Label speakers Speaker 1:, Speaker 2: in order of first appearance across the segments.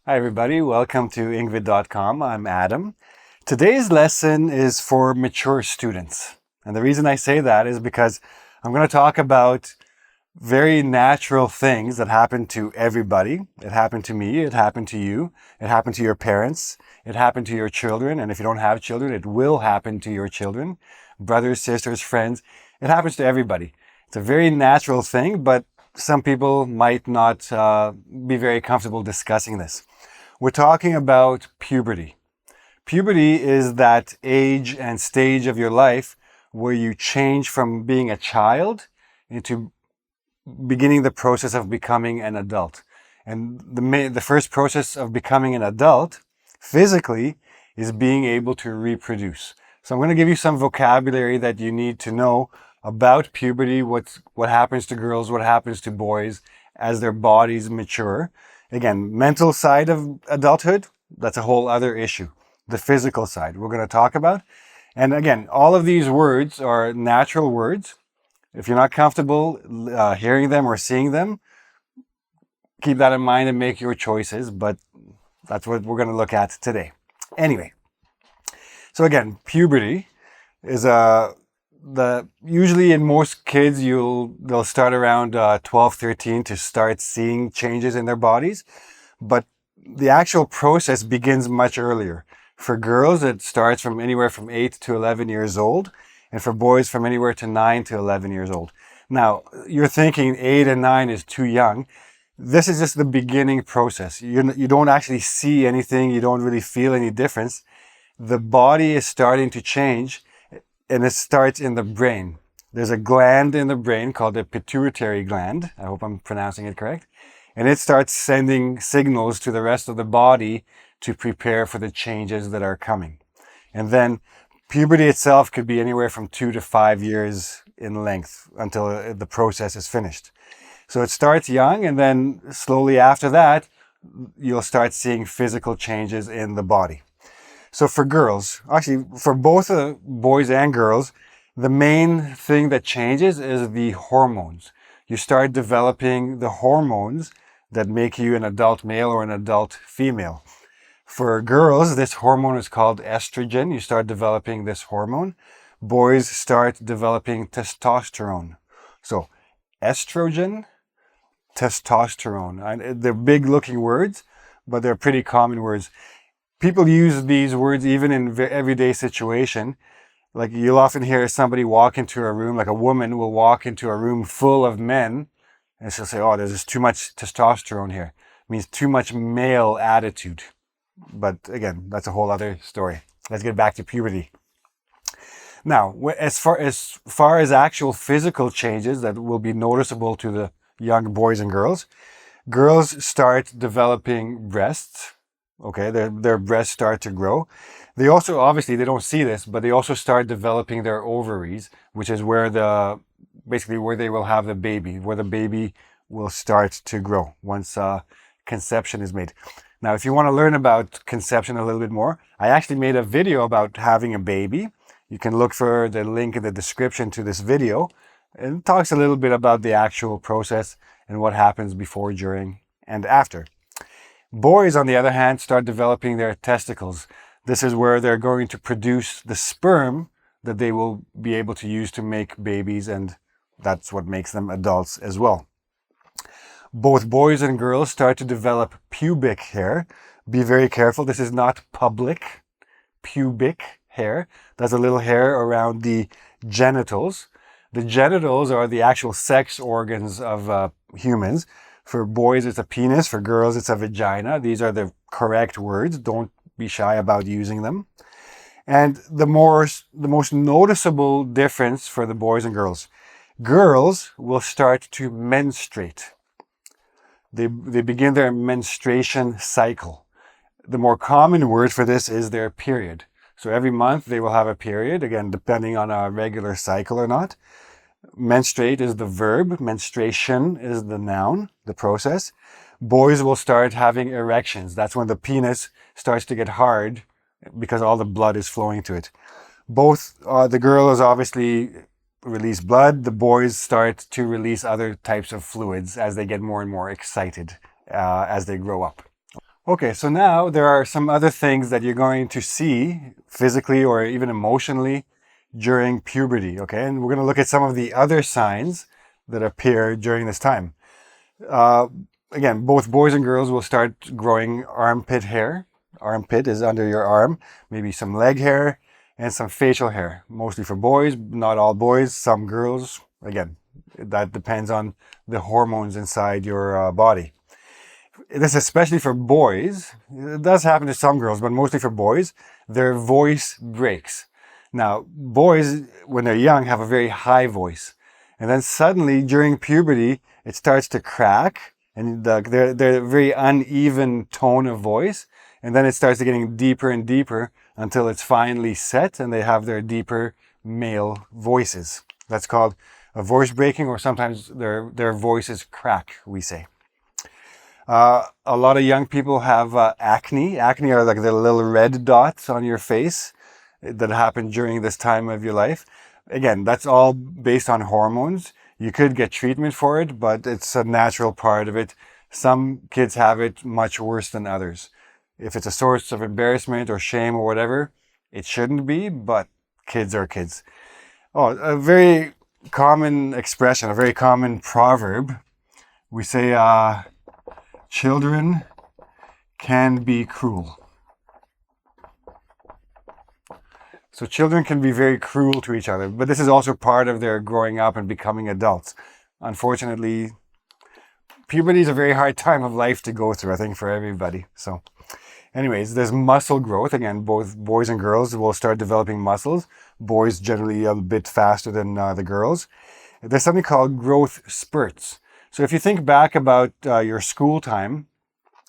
Speaker 1: Hi everybody, welcome to Ingvid.com. I'm Adam. Today's lesson is for mature students. And the reason I say that is because I'm going to talk about very natural things that happen to everybody. It happened to me, it happened to you, it happened to your parents, it happened to your children, and if you don't have children, it will happen to your children, brothers, sisters, friends. It happens to everybody. It's a very natural thing, but some people might not be very comfortable discussing this. We're talking about puberty. Puberty is that age and stage of your life where you change from being a child into beginning the process of becoming an adult. And the first process of becoming an adult physically is being able to reproduce. So I'm going to give you some vocabulary that you need to know about puberty, what happens to girls, what happens to boys as their bodies mature. Again, mental side of adulthood, that's a whole other issue. The physical side we're going to talk about. And again, all of these words are natural words. If you're not comfortable hearing them or seeing them, keep that in mind and make your choices, but that's what we're going to look at today. Anyway, so again, puberty is usually in most kids they'll start around 12, 13 to start seeing changes in their bodies, but the actual process begins much earlier. For girls, it starts from anywhere from 8 to 11 years old, and for boys from anywhere to 9 to 11 years old. Now, you're thinking 8 and 9 is too young. This is just the beginning process. You don't actually see anything, you don't really feel any difference. The body is starting to change, and it starts in the brain. There's a gland in the brain called the pituitary gland. I hope I'm pronouncing it correct. And it starts sending signals to the rest of the body to prepare for the changes that are coming. And then puberty itself could be anywhere from 2 to 5 years in length until the process is finished. So it starts young, and then slowly after that, you'll start seeing physical changes in the body. So for girls, actually for both boys and girls, the main thing that changes is the hormones. You start developing the hormones that make you an adult male or an adult female. For girls, this hormone is called estrogen. You start developing this hormone. Boys start developing testosterone. So estrogen, testosterone. They're big looking words, but they're pretty common words. People use these words even in everyday situation. Like you'll often hear somebody walk into a room, like a woman will walk into a room full of men, and she'll say, oh, there's just too much testosterone here. It means too much male attitude. But again, that's a whole other story. Let's get back to puberty. Now, as far as actual physical changes that will be noticeable to the young boys and girls, girls start developing breasts. Okay, their breasts start to grow. They also, obviously, they don't see this, but they also start developing their ovaries, which is where basically where they will have the baby, where the baby will start to grow once conception is made. Now, if you want to learn about conception a little bit more, I actually made a video about having a baby. You can look for the link in the description to this video. It talks a little bit about the actual process and what happens before, during, and after. Boys, on the other hand, start developing their testicles. This is where they're going to produce the sperm that they will be able to use to make babies, and that's what makes them adults as well. Both boys and girls start to develop pubic hair. Be very careful. This is not public. Pubic hair. That's a little hair around the genitals. The genitals are the actual sex organs of humans. For boys, it's a penis. For girls, it's a vagina. These are the correct words. Don't be shy about using them. And the most noticeable difference for the boys and girls. Girls will start to menstruate. They begin their menstruation cycle. The more common word for this is their period. So every month they will have a period, again, depending on a regular cycle or not. Menstruate is the verb. Menstruation is the noun, the process. Boys will start having erections. That's when the penis starts to get hard because all the blood is flowing to it. Both, the girls obviously release blood. The boys start to release other types of fluids as they get more and more excited as they grow up. Okay, so now there are some other things that you're going to see physically or even emotionally during puberty, okay? And we're going to look at some of the other signs that appear during this time. Uh, Again, both boys and girls will start growing armpit hair. Armpit is under your arm, maybe some leg hair and some facial hair, mostly for boys, not all boys, some girls. Again, that depends on the hormones inside your body. This is especially for boys. It does happen to some girls, but mostly for boys, their voice breaks. Now, boys, when they're young, have a very high voice. And then suddenly, during puberty, it starts to crack, and they're very uneven tone of voice. And then it starts getting deeper and deeper until it's finally set, and they have their deeper male voices. That's called a voice breaking, or sometimes their voices crack, we say. A lot of young people have acne. Acne are like the little red dots on your face that happen during this time of your life. Again, that's all based on hormones. You could get treatment for it, but it's a natural part of it. Some kids have it much worse than others. If it's a source of embarrassment or shame or whatever, it shouldn't be, but kids are kids. Oh, a very common expression, a very common proverb. We say, children can be cruel. So children can be very cruel to each other, but this is also part of their growing up and becoming adults. Unfortunately, puberty is a very hard time of life to go through, I think, for everybody. So anyways, there's muscle growth. Again, both boys and girls will start developing muscles. Boys generally a bit faster than the girls. There's something called growth spurts. So if you think back about your school time,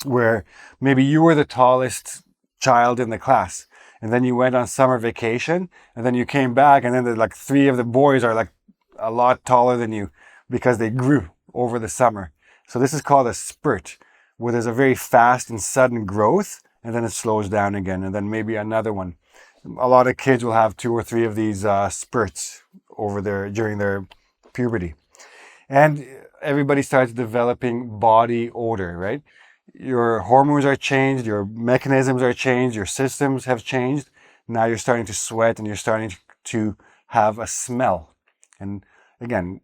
Speaker 1: where maybe you were the tallest child in the class, and then you went on summer vacation, and then you came back, and then like three of the boys are like a lot taller than you because they grew over the summer. So this is called a spurt, where there's a very fast and sudden growth, and then it slows down again, and then maybe another one. A lot of kids will have 2 or 3 of these spurts during their puberty. And everybody starts developing body odor, right? Your hormones are changed, your mechanisms are changed, your systems have changed. Now you're starting to sweat and you're starting to have a smell. And again,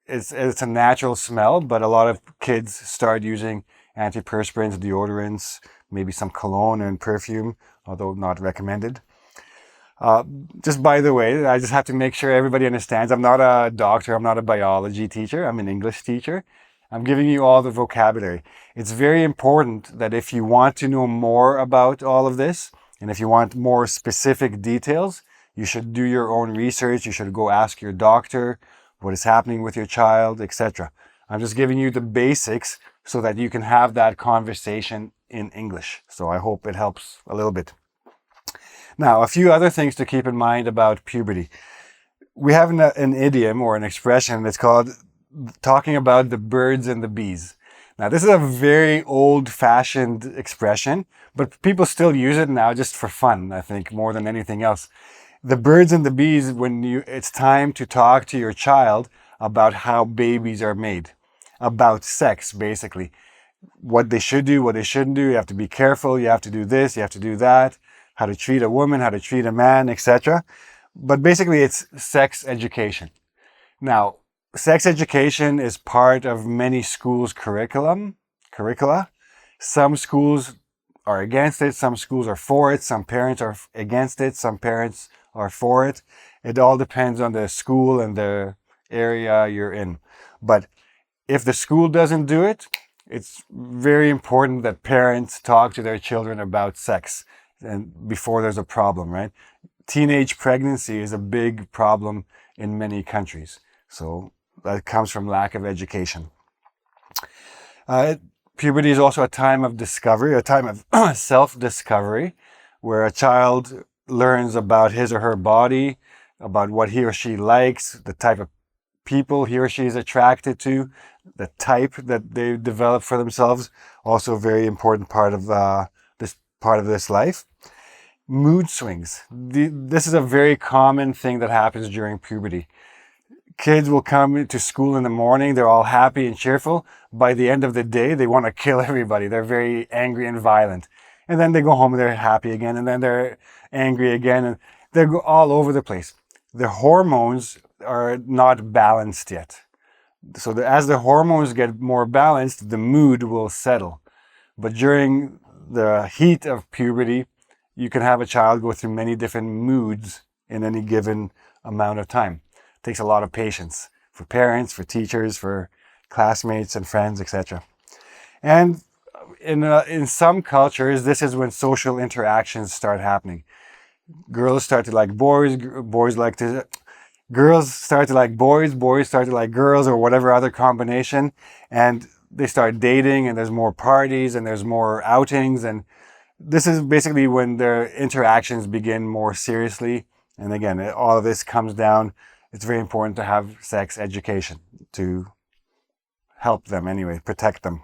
Speaker 1: it's a natural smell, but a lot of kids start using antiperspirants, deodorants, maybe some cologne and perfume, although not recommended. Just by the way, I just have to make sure everybody understands. I'm not a doctor. I'm not a biology teacher. I'm an English teacher. I'm giving you all the vocabulary. It's very important that if you want to know more about all of this, and if you want more specific details, you should do your own research. You should go ask your doctor what is happening with your child, etc. I'm just giving you the basics so that you can have that conversation in English. So I hope it helps a little bit. Now, a few other things to keep in mind about puberty. We have an idiom or an expression that's called talking about the birds and the bees. Now, this is a very old-fashioned expression, but people still use it now just for fun, I think, more than anything else. The birds and the bees, it's time to talk to your child about how babies are made, about sex, basically. What they should do, what they shouldn't do. You have to be careful. You have to do this. You have to do that. How to treat a woman, how to treat a man, etc. But basically, it's sex education. Now, sex education is part of many schools' curricula. Some schools are against it. Some schools are for it. Some parents are against it. Some parents are for it. It all depends on the school and the area you're in. But if the school doesn't do it, it's very important that parents talk to their children about sex and before there's a problem, right? Teenage pregnancy is a big problem in many countries. So that comes from lack of education. Puberty is also a time of discovery, a time of self-discovery, where a child learns about his or her body, about what he or she likes, the type of people he or she is attracted to, the type that they develop for themselves. Also a very important part of this life. Mood swings. This is a very common thing that happens during puberty. Kids will come to school in the morning. They're all happy and cheerful. By the end of the day, they want to kill everybody. They're very angry and violent. And then they go home and they're happy again. And then they're angry again. And they're all over the place. The hormones are not balanced yet. So as the hormones get more balanced, the mood will settle. But during the heat of puberty, you can have a child go through many different moods in any given amount of time. It takes a lot of patience for parents, for teachers, for classmates and friends, etc. And in some cultures, this is when social interactions start happening. Girls start to like boys, girls start to like boys, boys start to like girls, or whatever other combination, and they start dating, and there's more parties and there's more outings, and this is basically when their interactions begin more seriously. And again, all of this comes down, it's very important to have sex education to help them anyway, protect them.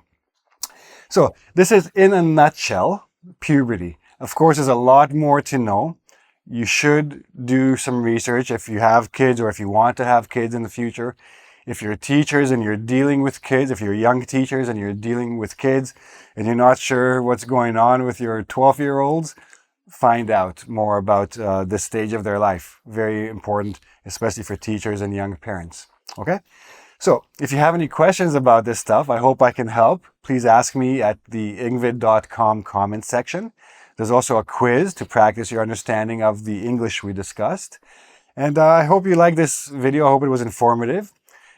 Speaker 1: So this is in a nutshell, puberty. Of course, there's a lot more to know. You should do some research if you have kids or if you want to have kids in the future. If you're teachers and you're dealing with kids, if you're young teachers and you're dealing with kids and you're not sure what's going on with your 12-year-olds, find out more about this stage of their life. Very important, especially for teachers and young parents. Okay? So if you have any questions about this stuff, I hope I can help. Please ask me at the ingvid.com comment section. There's also a quiz to practice your understanding of the English we discussed. And I hope you liked this video. I hope it was informative.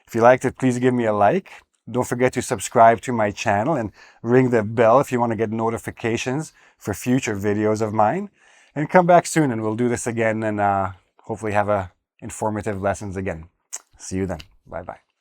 Speaker 1: If you liked it, please give me a like. Don't forget to subscribe to my channel and ring the bell if you want to get notifications for future videos of mine. And come back soon and we'll do this again and hopefully have informative lessons again. See you then. Bye-bye.